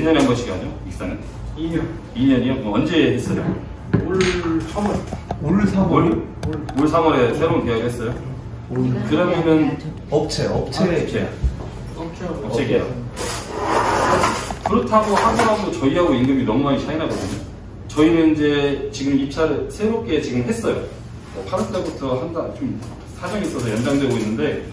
2년에 한 번씩 하죠? 익사는? 2년. 2년이요? 뭐 언제 했어요? 올 3월. 올 3월. 올 3월에 새로운 계약했어요? 그러면은 업체 계약. 그렇다고 하더라도 저희하고 임금이 너무 많이 차이 나거든요. 저희는 이제 지금 입사를 새롭게 지금 했어요. 8월 달부터 한다, 좀 사정이 있어서 연장되고 있는데,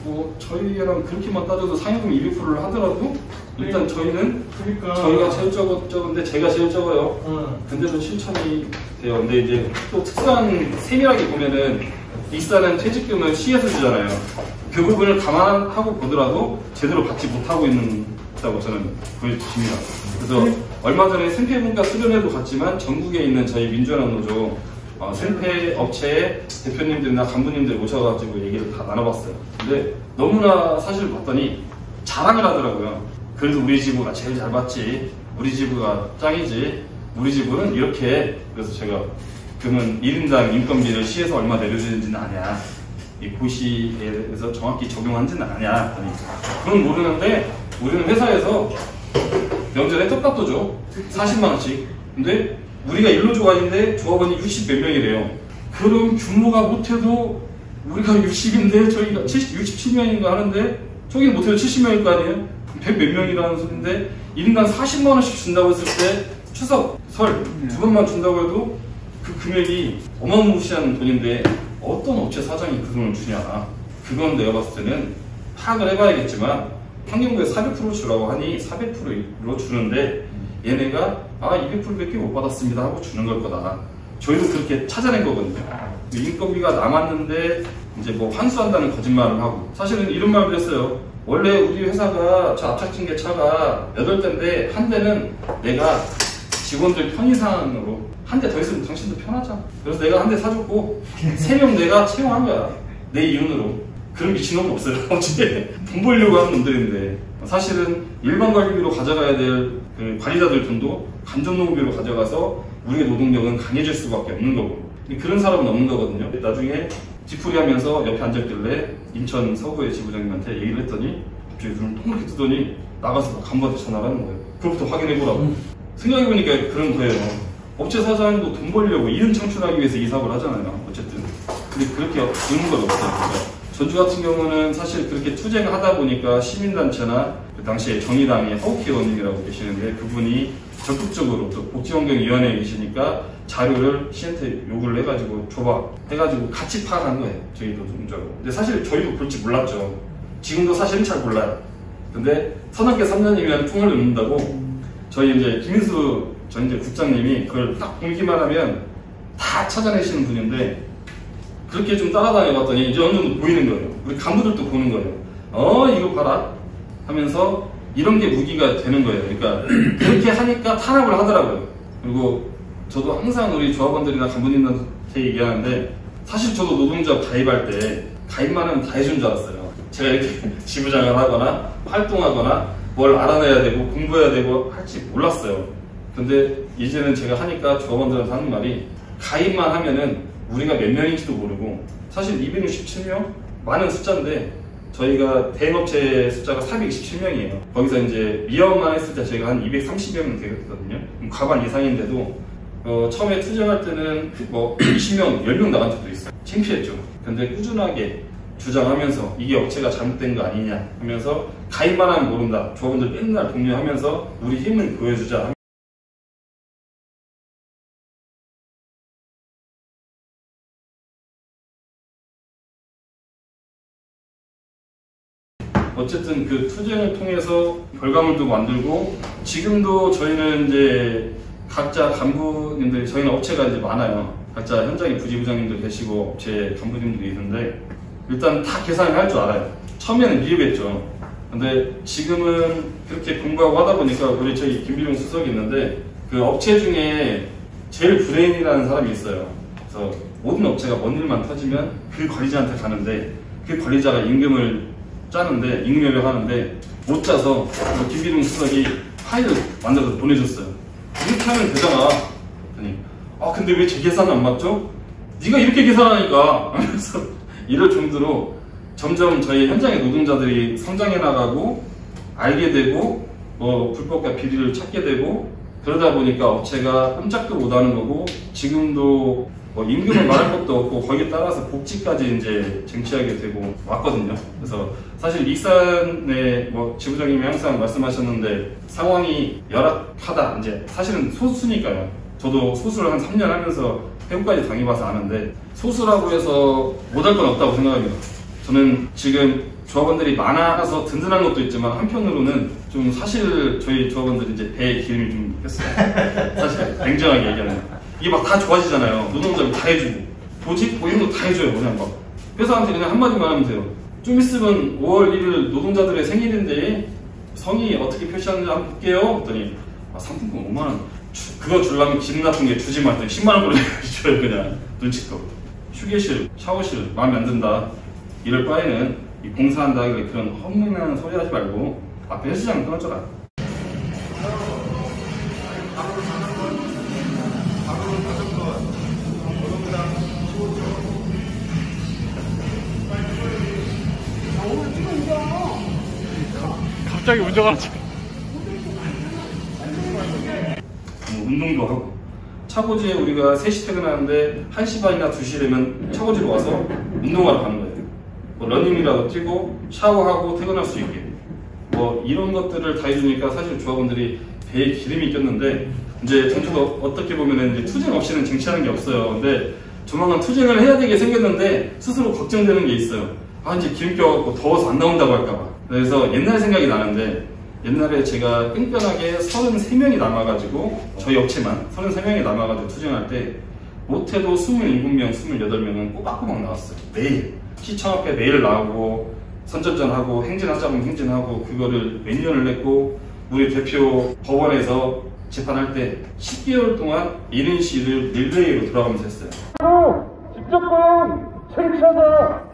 뭐 저희랑 그렇게만 따져도 상여금 200%를 하더라도 일단 저희는 저희가 제일 적은데 제가 제일 적어요. 근데도 실천이 돼요. 근데 이제 또 특수한 세밀하게 보면은 익사는 퇴직금을 시에서 주잖아요. 그 부분을 감안하고 보더라도 제대로 받지 못하고 있다고 저는 보여집니다. 그래서 얼마 전에 생태문과 수련회도 갔지만 전국에 있는 저희 민주연합노조 생태 업체의 대표님들이나 간부님들 모셔가지고 얘기를 다 나눠봤어요. 근데 너무나 사실 봤더니 자랑을 하더라고요. 그래도 우리 지부가 제일 잘 받지, 우리 지부가 짱이지, 우리 지부는 이렇게. 그래서 제가 그러면 1인당 인건비를 시에서 얼마 내려주는지는 아냐, 이 고시에서 정확히 적용한지는 아냐. 그건 모르는데 우리는 회사에서 명절에 떡값도 줘, 40만원씩. 근데 우리가 일로조합인데 조합원이 60 몇 명이래요. 그럼 규모가 못해도 우리가 60인데 저희가 67명인가 하는데 저기는 못해도 70명일 거 아니에요? 100 몇 명이라는 소리인데 1인당 40만원씩 준다고 했을 때 추석, 설 두 번만 준다고 해도 그 금액이 어마무시한 돈인데 어떤 업체 사장이 그 돈을 주냐. 그건 내가 봤을 때는 파악을 해봐야겠지만 환경부에 400% 주라고 하니 400%로 주는데 얘네가 200%밖에 못 받았습니다 하고 주는 걸 거다. 저희도 그렇게 찾아낸 거거든요. 인건비가 남았는데 이제 뭐 환수한다는 거짓말을 하고, 사실은 이런 말도 했어요. 원래 우리 회사가 저 앞차층계 차가 8대인데 한 대는 내가 직원들 편의상으로 한 대 더 있으면 당신도 편하자. 그래서 내가 한 대 사줬고 3명 내가 채용한 거야. 내 이윤으로. 그런 미친놈은 없어요. 어째 돈 벌려고 하는 놈들인데 사실은 일반 관리비로 가져가야 될 그 관리자들 돈도 감정노무비로 가져가서 우리의 노동력은 강해질 수밖에 없는 거고, 그런 사람은 없는 거거든요. 나중에 뒤풀이 하면서 옆에 앉았길래 인천 서구의 지부장님한테 얘기를 했더니 갑자기 눈을 동그랗게 뜨더니 나가서 간부한테 전화를 하는 거예요. 그것부터 확인해보라고. 생각해보니까 그런 거예요. 업체 사장도 돈 벌려고 이윤 창출하기 위해서 이 사업을 하잖아요. 어쨌든. 근데 그렇게 되는 건 없어요. 그러니까 전주 같은 경우는 사실 그렇게 투쟁을 하다 보니까 시민단체나 그 당시에 정의당의 허우키 의원님이라고 계시는데 그분이 적극적으로 또 복지환경위원회에 계시니까 자료를 시한테 요구를 해가지고 줘봐 해가지고 같이 파악한 거예요. 저희도 문자로. 근데 사실 저희도 그럴지 몰랐죠. 지금도 사실은 잘 몰라요. 근데 서남계 3년이면 통을 넣는다고 저희 이제 김인수 전 이제 국장님이 그걸 딱 보기만 하면 다 찾아내시는 분인데 그렇게 좀 따라다녀봤더니 이제 어느 정도 보이는 거예요. 우리 간부들도 보는 거예요. 이거 봐라 하면서 이런 게 무기가 되는 거예요. 그러니까 그렇게 하니까 탄압을 하더라고요. 그리고 저도 항상 우리 조합원들이나 간부님한테 얘기하는데 사실 저도 노동조합 가입할 때 가입만 하면 다 해준 줄 알았어요. 제가 이렇게 지부장을 하거나 활동하거나 뭘 알아내야 되고 공부해야 되고 할지 몰랐어요. 근데 이제는 제가 하니까 조합원들한테 하는 말이 가입만 하면은 우리가 몇 명인지도 모르고, 사실 267명? 많은 숫자인데 저희가 대행업체 숫자가 427명이에요. 거기서 이제 미화만 했을 때 저희가 한 230명 되거든요. 과반 이상인데도 처음에 투쟁할 때는 뭐 20명, 10명 나간 적도 있어요. 창피했죠. 근데 꾸준하게 주장하면서 이게 업체가 잘못된 거 아니냐 하면서 가입만 하면 모른다. 조합원들 맨날 독려하면서 우리 힘을 보여주자. 어쨌든 그 투쟁을 통해서 결과물도 만들고, 지금도 저희는 이제 각자 간부님들, 저희는 업체가 이제 많아요. 각자 현장에 부지부장님도 계시고 업체 간부님들이 있는데 일단 다 계산을 할 줄 알아요. 처음에는 미흡했죠. 근데 지금은 그렇게 공부하고 하다 보니까 우리 저희 김비룡 수석이 있는데 그 업체 중에 제일 브레인이라는 사람이 있어요. 그래서 모든 업체가 뭔 일만 터지면 그 관리자한테 가는데 그 관리자가 임금을 짜는데 임금협약 하는데 못 짜서 김비룡 수석이 파일을 만들어서 보내줬어요. 이렇게 하면 되잖아. 그랬더니 근데 왜 제 계산은 안 맞죠? 네가 이렇게 계산하니까 하면서 이럴 정도로 점점 저희 현장의 노동자들이 성장해 나가고 알게 되고 뭐 불법과 비리를 찾게 되고 그러다 보니까 업체가 꼼짝도 못하는 거고 지금도 뭐 임금을 말할 것도 없고 거기에 따라서 복지까지 이제 쟁취하게 되고 왔거든요. 그래서 사실 익산의 뭐 지부장님이 항상 말씀하셨는데 상황이 열악하다. 이제 사실은 소수니까요. 저도 소수를 한 3년 하면서 해고까지 당해봐서 아는데 소수라고 해서 못할 건 없다고 생각합니다. 저는 지금 조합원들이 많아서 든든한 것도 있지만 한편으로는 좀 사실 저희 조합원들이 이제 배에 기름이 좀 꼈어요. 사실 냉정하게 얘기하면 이게 막 다 좋아지잖아요. 노동자가 다 해주고 보직 뭐 이런 거 다 해줘요. 그냥 막 회사한테 그냥 한마디만 하면 돼요. 좀 있으면 5월 1일 노동자들의 생일인데 성의 어떻게 표시하는지 한번 볼게요. 그랬더니 상품권 5만 원 그거 주려면 기분 나쁜 게 주지 말더니 10만 원 보내주셔요. 그냥 눈치껏. 휴게실, 샤워실 마음에 안 든다. 이럴 바에는 이 공사한다 그런 헛무리하는 소리 하지 말고 앞에 헬스장 끊어줘라. 갑자기 운전하는 척. 운동도 하고 차고지에 우리가 3시 퇴근하는데 1시 반이나 2시 되면 차고지로 와서 운동하러 가는 거예요. 뭐 러닝이라도 뛰고 샤워하고 퇴근할 수 있게 뭐 이런 것들을 다 해주니까 사실 조합원들이 배에 기름이 꼈는데 이제 전주가 어떻게 보면 이제 투쟁 없이는 쟁취하는 게 없어요. 근데 조만간 투쟁을 해야 되게 생겼는데 스스로 걱정되는 게 있어요. 아 이제 기름 껴갖고 더워서 안 나온다고 할까봐. 그래서 옛날 생각이 나는데 옛날에 제가 끈끈하게 33명이 남아가지고 저희 업체만 33명이 남아가지고 투쟁할 때 못해도 27명, 28명은 꼬박꼬박 나왔어요. 매일 시청 앞에 매일 나오고 선전전하고 행진하자면 행진하고 그거를 몇 년을 냈고 우리 대표 법원에서 재판할 때 10개월 동안 이른 시를 릴레이로 돌아가면서 했어요. 직접권 쟁취하자.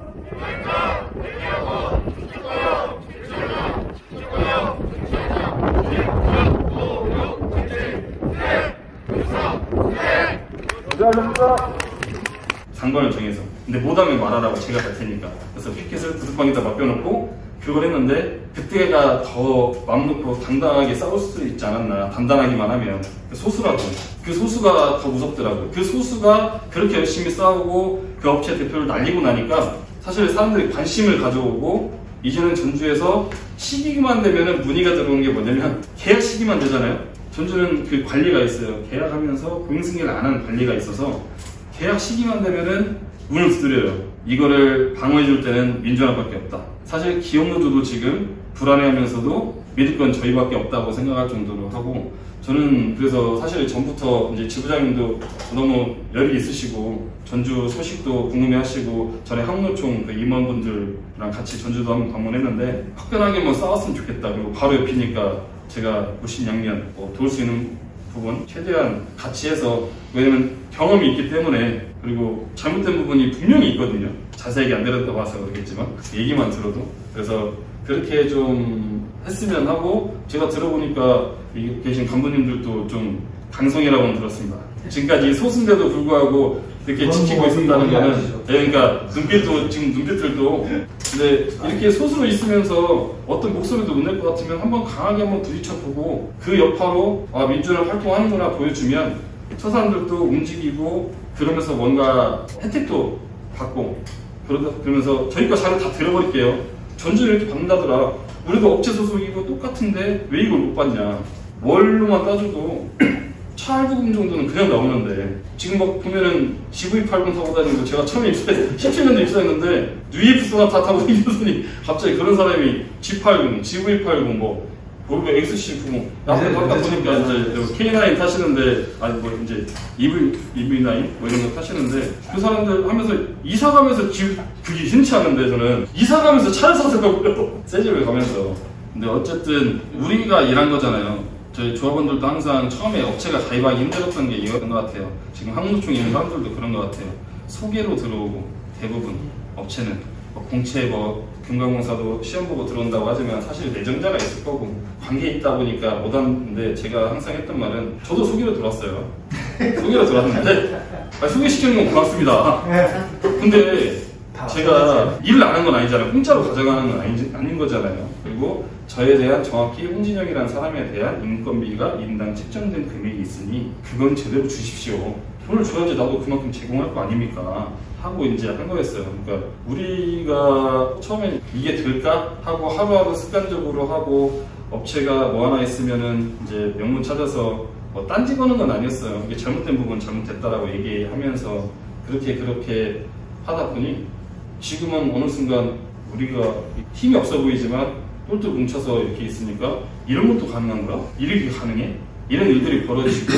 상관을 정해서 근데 못하면 말하라고 제가 갈 테니까 그래서 피켓을 구두방에다 맡겨놓고 그걸 했는데 그때가 더 마음 놓고 당당하게 싸울 수 있지 않았나. 단단하기만 하면 소수라고 그 소수가 더 무섭더라고요. 그 소수가 그렇게 열심히 싸우고 그 업체 대표를 날리고 나니까 사실 사람들이 관심을 가져오고 이제는 전주에서 시기만 되면은 문의가 들어오는 게 뭐냐면 계약 시기만 되잖아요. 전주는 그 관리가 있어요. 계약하면서 공인승계를 안 하는 관리가 있어서 계약 시기만 되면은 문을 두드려요. 이거를 방어해줄 때는 민주화밖에 없다. 사실 기업노조도 지금 불안해하면서도 믿을 건 저희밖에 없다고 생각할 정도로 하고 저는 그래서 사실 전부터 이제 지부장님도 너무 열이 있으시고 전주 소식도 궁금해하시고 전에 항노총 그 임원분들이랑 같이 전주도 한번 방문했는데 화끈하게 한번 싸웠으면 좋겠다. 그리고 바로 옆이니까 제가 무신양면 도울 수 있는 부분 최대한 같이 해서 왜냐면 경험이 있기 때문에 그리고 잘못된 부분이 분명히 있거든요. 자세하게 안 들었다고 해서 그러겠지만 얘기만 들어도 그래서 그렇게 좀 했으면 하고 제가 들어보니까 여기 계신 간부님들도 좀 강성이라고는 들었습니다. 지금까지 소수인데도 불구하고 이렇게 지키고 있었다는 거는 그러니까 눈빛도 지금 눈빛들도 근데 이렇게 소수로 있으면서 어떤 목소리도 못 낼 것 같으면 한번 강하게 한번 부딪혀보고 그 여파로 민주는 활동하는구나 보여주면 저 사람들도 움직이고 그러면서 뭔가 혜택도 받고 그러면서 저희 거 자료 다 들어버릴게요. 전주를 이렇게 받는다더라. 우리도 업체 소속이고 똑같은데 왜 이걸 못 받냐. 월로만 따져도 차 할부금 정도는 그냥 나오는데 지금 막 보면은 GV80 타고 다니는 거 제가 처음에 17년도 입사했는데 뉴이프 소나타 타고 다니더니 갑자기 그런 사람이 G80, GV80 뭐 볼보 XC90 앞에 바깥 보니까 이제 K9 타시는데 아니 뭐 이제 EV9 뭐 이런 거 타시는데 그 사람들 하면서 이사 가면서 그게 흔치 않은데 저는 이사 가면서 차를 사서 가고요. 새 집을 가면서 근데 어쨌든 우리가 일한 거잖아요. 저희 조합원들도 항상 처음에 업체가 가입하기 힘들었던 게 이거였던 것 같아요. 지금 항노총에 있는 사람들도 그런 것 같아요. 소개로 들어오고 대부분 업체는 공채 금강공사도 시험 보고 들어온다고 하지만 사실 내정자가 있을 거고 관계에 있다 보니까 못 왔는데 제가 항상 했던 말은 저도 소개로 들어왔어요. 소개로 들어왔는데 소개시키는 건 고맙습니다. 근데 다 제가 일을 안 한 건 아니잖아요. 공짜로 가져가는 건 아닌 거잖아요. 그리고 저에 대한 정확히 홍진영이라는 사람에 대한 인건비가 인당 책정된 금액이 있으니 그건 제대로 주십시오. 돈을 줘야지 나도 그만큼 제공할 거 아닙니까? 하고 이제 한 거였어요. 그러니까 우리가 처음에 이게 될까 하고 하루하루 습관적으로 하고 업체가 뭐 하나 있으면은 이제 명문 찾아서 뭐 딴지 거는 건 아니었어요. 이게 잘못된 부분 잘못됐다라고 얘기하면서 그렇게 하다 보니 지금은 어느 순간 우리가 힘이 없어 보이지만 똘똘 뭉쳐서 이렇게 있으니까 이런 것도 가능한가? 이렇게 가능해? 이런 일들이 벌어지고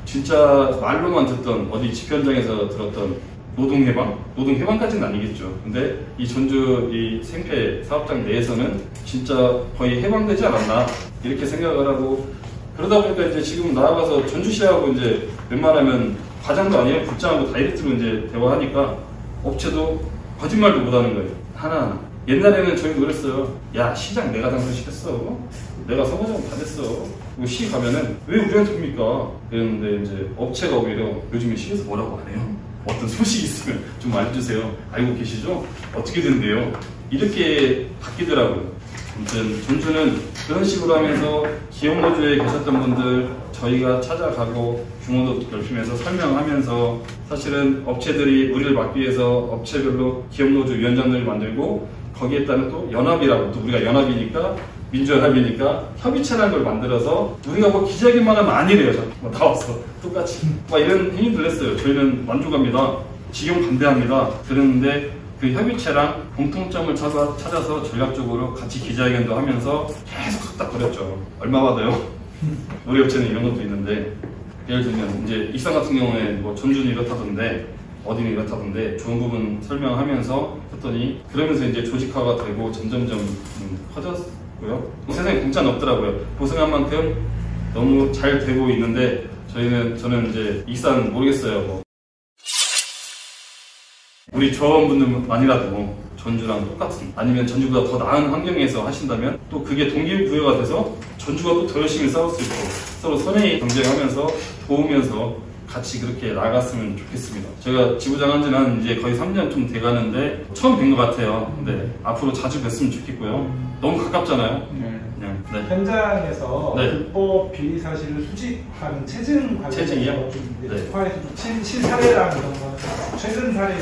진짜 말로만 듣던 어디 집현장에서 들었던 노동해방? 노동해방까지는 아니겠죠. 근데 이 전주 이 생태 사업장 내에서는 진짜 거의 해방되지 않았나 이렇게 생각을 하고 그러다 보니까 이제 지금 나아가서 전주시하고 이제 웬만하면 과장도 아니에요. 국장하고 다이렉트로 이제 대화하니까 업체도 거짓말도 못하는 거예요. 하나하나. 옛날에는 저희도 그랬어요. 야 시장 내가 당선시켰어. 내가 서거장 다 됐어. 시 가면은 왜 우리한테 옵니까? 이랬는데 이제 업체가 오히려 요즘에 시에서 뭐라고 안 해요. 어떤 소식이 있으면 좀 알려주세요. 알고 계시죠? 어떻게 된대요? 이렇게 바뀌더라고요. 아무튼 전주는 그런 식으로 하면서 기업노조에 계셨던 분들 저희가 찾아가고 규모도 넓히면서 설명하면서 사실은 업체들이 우리를 막기 위해서 업체별로 기업노조 위원장들을 만들고 거기에 따른 또 연합이라고 또 우리가 연합이니까 민주연합이니까 협의체라는 걸 만들어서 우리가 뭐 기자회견만 하면 아니래요. 뭐 다 왔어. 똑같이. 막 이런 행위들 했어요. 저희는 만족합니다. 직용 반대합니다. 그랬는데 그 협의체랑 공통점을 찾아서 전략적으로 같이 기자회견도 하면서 계속 속닥거렸죠. 얼마 받아요? 우리 업체는 이런 것도 있는데 예를 들면 이제 익산 같은 경우에 뭐 전주는 이렇다던데 어디는 이렇다던데 좋은 부분 설명하면서 했더니 그러면서 이제 조직화가 되고 점점점 커졌고요. 세상에 공짜는 없더라고요. 고생한 만큼 너무 잘 되고 있는데 저는 이제 익산 모르겠어요. 뭐. 우리 조합원분들만이라도 전주랑 똑같은 아니면 전주보다 더 나은 환경에서 하신다면 또 그게 동기부여가 돼서 전주가 또 더 열심히 싸울 수 있고 서로 선의의 경쟁하면서 도우면서 같이 그렇게 나갔으면 좋겠습니다. 제가 지부장 한 지는 이제 거의 3년 좀 돼가는데 처음 뵌 것 같아요. 근데 앞으로 자주 뵀으면 좋겠고요. 너무 가깝잖아요. 네. 현장에서 네. 불법 비리 사실을 수집하는 체증 관련해서 체증이요? 좀 네. 특화해서 좀 실사례랑 이런 거 최근 사례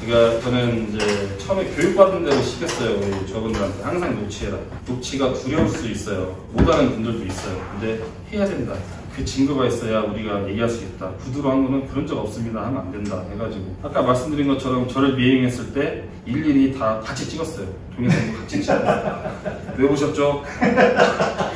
그러니까 저는 이제 처음에 교육받은 대로 시켰어요. 우리 조합원들한테 항상 녹취해라. 녹취가 두려울 수 있어요. 못하는 분들도 있어요. 근데 해야 된다. 그 증거가 있어야 우리가 얘기할 수 있다. 구두로 한 거는 그런 적 없습니다 하면 안 된다 해가지고 아까 말씀드린 것처럼 저를 미행했을 때 일일이 다 같이 찍었어요. 동영상도 같이 찍었어요. 왜 오셨죠?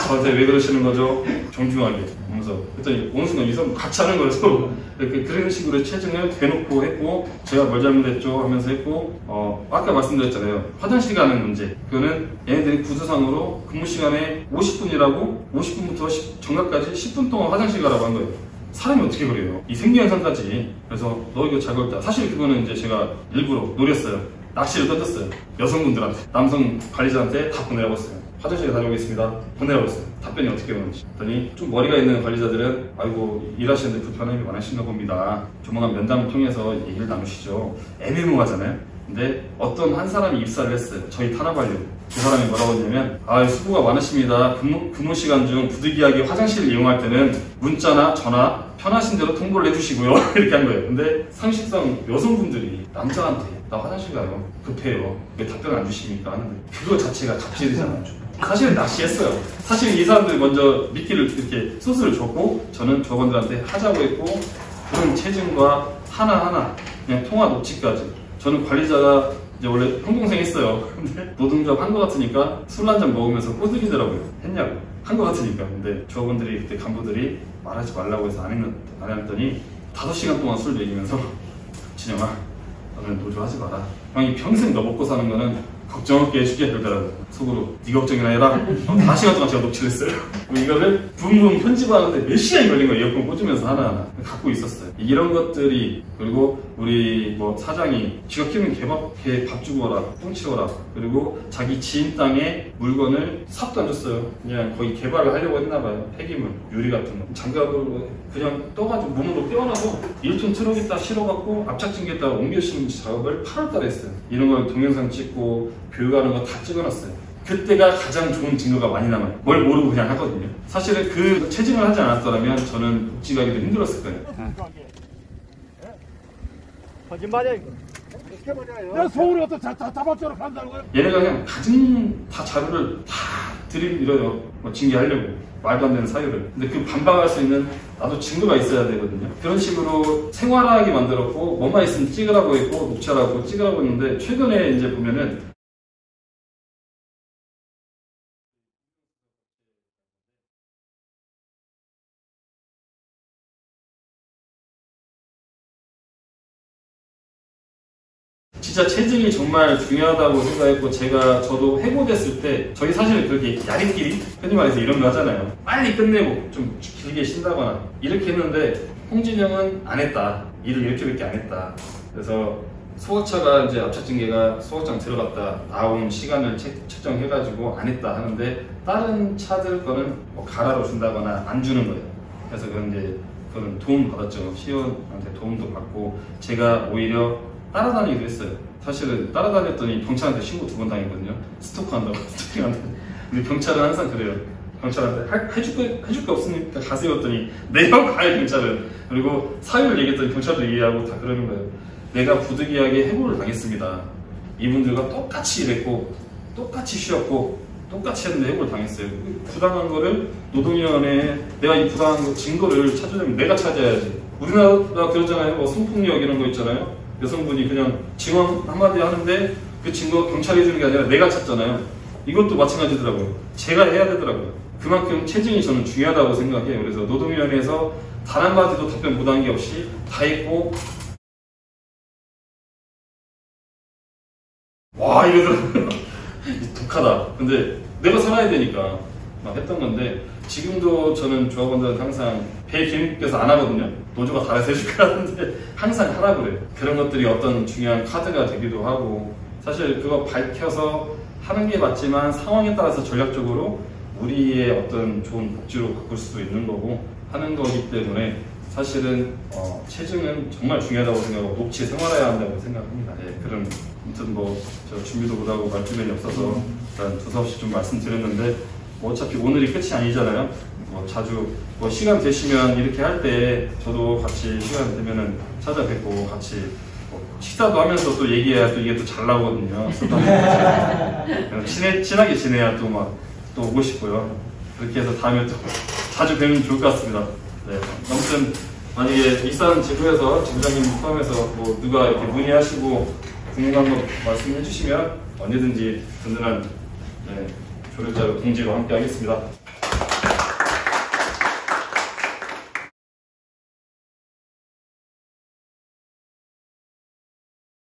저한테 왜 그러시는 거죠? 정중하게 하면서 그랬더니 어느 순간 이 사람 같이 하는 거여서 이렇게 그런 식으로 체증을 대놓고 했고 제가 뭘 잘못했죠 하면서 했고 아까 말씀드렸잖아요. 화장실 가는 문제 그거는 얘네들이 구조상으로 근무 시간에 50분이라고 50분부터 정각까지 10분 동안 화장실 가라고 한 거예요. 사람이 어떻게 그래요? 이 생리현상까지. 그래서 너 이거 잘 걸렸다. 사실 그거는 이제 제가 일부러 노렸어요. 낚시를 던졌어요. 여성분들한테. 남성 관리자한테 다 보내라고 했어요. 화장실에 다녀오겠습니다. 보내라고 했어요. 답변이 어떻게 오는지. 그랬더니 좀 머리가 있는 관리자들은 아이고 일하시는데 불편함이 많으신가 봅니다. 조만간 면담을 통해서 얘기를 나누시죠. 애매모호하잖아요. 근데 어떤 한 사람이 입사를 했어요. 저희 탄압하려고. 그 사람이 뭐라고 했냐면 수고가 많으십니다. 근무 시간 중 부득이하게 화장실을 이용할 때는 문자나 전화 편하신 대로 통보를 해주시고요. 이렇게 한 거예요. 근데 상식상 여성분들이 남자한테 나 화장실 가요. 급해요. 왜 답변 안 주십니까? 하는데 그거 자체가 갑질이잖아요. 사실은 낚시했어요. 사실 이 사람들이 먼저 미끼를 이렇게 소스를 줬고 저는 조합원들한테 하자고 했고 그런 체증과 하나하나 그냥 통화 녹취까지 저는 관리자가 이제 원래 형동생 했어요. 근데 노동조합 한 거 같으니까 술 한 잔 먹으면서 꼬드리더라고요. 했냐고. 한 거 같으니까. 근데 조합원들이 그때 간부들이 말하지 말라고 해서 안 했더니 5시간 동안 술 먹이면서 진영아 너는 노조 하지 마라. 형이 평생 너 먹고 사는 거는 걱정 없게 해줄게 그러더라고요. 속으로 네 걱정이나 해라. 4시간 동안 제가 녹취를 했어요. 이거를 붐붐 편집하는데 몇 시간이 걸린 거예요. 이어폰 꽂으면서 하나하나 갖고 있었어요. 이런 것들이, 그리고 우리 뭐 사장이 지가 키우는 개 밥 주고 와라, 똥치워라, 그리고 자기 지인 땅에 물건을 삽도 안 줬어요. 그냥 거의 개발을 하려고 했나 봐요. 폐기물, 유리 같은 거 장갑으로 그냥 떠가지고 몸으로 떼어놔서 1톤 트럭에다 실어갖고 압착증기에다 옮겨 심는 작업을 8월달에 했어요. 이런 걸 동영상 찍고 교육하는 거 다 찍어놨어요. 그때가 가장 좋은 증거가 많이 남아요. 뭘 모르고 그냥 하거든요. 사실은 그 체증을 하지 않았더라면 저는 복지 가기도 힘들었을 거예요. 거짓말이야 이거. 내가 서울에 어떤 다발적으로 간다는 거야? 얘네가 그냥 가진 다 자료를 다 들이밀어요. 뭐 징계하려고. 말도 안 되는 사유를. 근데 그 반박할 수 있는 나도 증거가 있어야 되거든요. 그런 식으로 생활하게 만들었고, 뭐만 있으면 찍으라고 했고, 녹취하라고 찍으라고 했는데, 최근에 이제 보면은 진짜 체증이 정말 중요하다고 생각했고, 저도 해고됐을 때, 저희 사실 그렇게 야리끼리, 흔히 말해서 이런 거 하잖아요. 빨리 끝내고 좀 길게 쉰다거나 이렇게 했는데, 홍진영은 안 했다. 일을 이렇게밖에 안 했다. 그래서 소각차가 이제 압착증계가 소각장 들어갔다 나온 시간을 측정해가지고 안 했다 하는데, 다른 차들 거는 뭐 가라로 준다거나 안 주는 거예요. 그래서 그건 도움 받았죠. 시의원한테 도움도 받고, 제가 오히려 따라다니기도 했어요. 사실은 따라다녔더니 경찰한테 신고 2번 당했거든요. 스토커한다고, 스토킹한다고. 근데 경찰은 항상 그래요. 경찰한테 해줄 게 없으니까 가세요 했더니 내가 가요, 경찰은. 그리고 사유를 얘기했더니 경찰도 이해하고 다 그러는 거예요. 내가 부득이하게 해고를 당했습니다. 이분들과 똑같이 일했고 똑같이 쉬었고 똑같이 했는데 해고를 당했어요. 부당한 거를 노동위원회에 내가 이 부당한 증거를 찾으려면 내가 찾아야지. 우리나라 그러잖아요. 뭐 성폭력 이런 거 있잖아요. 여성분이 그냥 증언 한마디 하는데 그 증거 경찰이 해주는 게 아니라 내가 찾잖아요. 이것도 마찬가지더라고요. 제가 해야 되더라고요. 그만큼 체증이 저는 중요하다고 생각해요. 그래서 노동위원회에서 단 한마디도 답변 못한 게 없이 다 했고, 와 이러더라고요. 독하다. 근데 내가 살아야 되니까 막 했던 건데, 지금도 저는 조합원들한테 항상 배 기름께서 안 하거든요. 노조가 다 해서 해줄 거라는데 항상 하라고 그래요. 그런 것들이 어떤 중요한 카드가 되기도 하고, 사실 그거 밝혀서 하는 게 맞지만 상황에 따라서 전략적으로 우리의 어떤 좋은 복지로 바꿀 수도 있는 거고 하는 거기 때문에, 사실은 체증은 정말 중요하다고 생각하고 녹취에 생활해야 한다고 생각합니다. 네, 그런 아무튼 뭐 저 준비도 못하고 말주변이 없어서 일단 두서없이 좀 말씀드렸는데, 뭐 어차피 오늘이 끝이 아니잖아요. 뭐 자주 뭐 시간 되시면 이렇게 할 때 저도 같이 시간 되면은 찾아뵙고 같이 뭐 식사도 하면서 또 얘기해야 또 이게 또 잘 나오거든요. 친하게 지내야 또 막 또 오고 싶고요. 그렇게 해서 다음에 또 자주 뵈면 좋을 것 같습니다. 네, 아무튼 만약에 익산 지부에서 지부장님 포함해서 뭐 누가 이렇게 문의하시고 궁금한 거 말씀해 주시면 언제든지 든든한 조력자료 동지로 함께 하겠습니다.